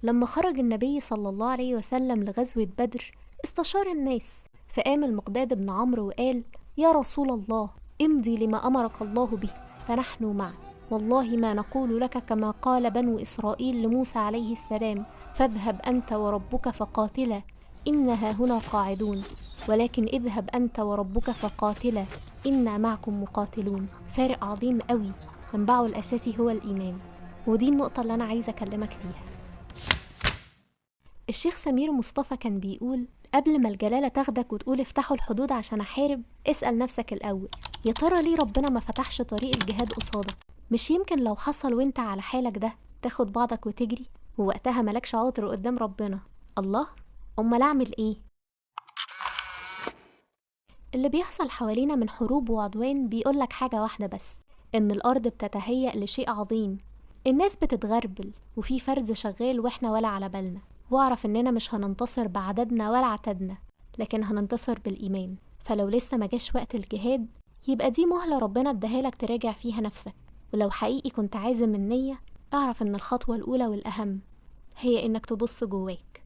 لما خرج النبي صلى الله عليه وسلم لغزوة بدر استشار الناس، فقام المقداد بن عمرو وقال: يا رسول الله، امضي لما أمرك الله به فنحن معك، والله ما نقول لك كما قال بنو إسرائيل لموسى عليه السلام: فاذهب أنت وربك فقاتلا إنها هنا قاعدون، ولكن اذهب أنت وربك فقاتلا إنا معكم مقاتلون. فارق عظيم قوي، منبعه الأساسي هو الإيمان، ودي النقطة اللي أنا عايزة أكلمك فيها. الشيخ سمير مصطفى كان بيقول: قبل ما الجلالة تاخدك وتقول افتحوا الحدود عشان أحارب، اسأل نفسك الأول، يا ترى ليه ربنا ما فتحش طريق الجهاد قصادك؟ مش يمكن لو حصل وانت على حالك ده تاخد بعضك وتجري، ووقتها ملكش عذر قدام ربنا؟ الله، أمال أعمل إيه؟ اللي بيحصل حوالينا من حروب وعدوان بيقولك حاجة واحدة بس، إن الأرض بتتهيأ لشيء عظيم، الناس بتتغربل وفي فرز شغال وإحنا ولا على بالنا. واعرف إننا مش هننتصر بعددنا ولا عتدنا، لكن هننتصر بالإيمان. فلو لسه ما جاش وقت الجهاد، يبقى دي مهلة ربنا اداهالك تراجع فيها نفسك. ولو حقيقي كنت عازم النية، اعرف إن الخطوة الأولى والأهم هي إنك تبص جواك.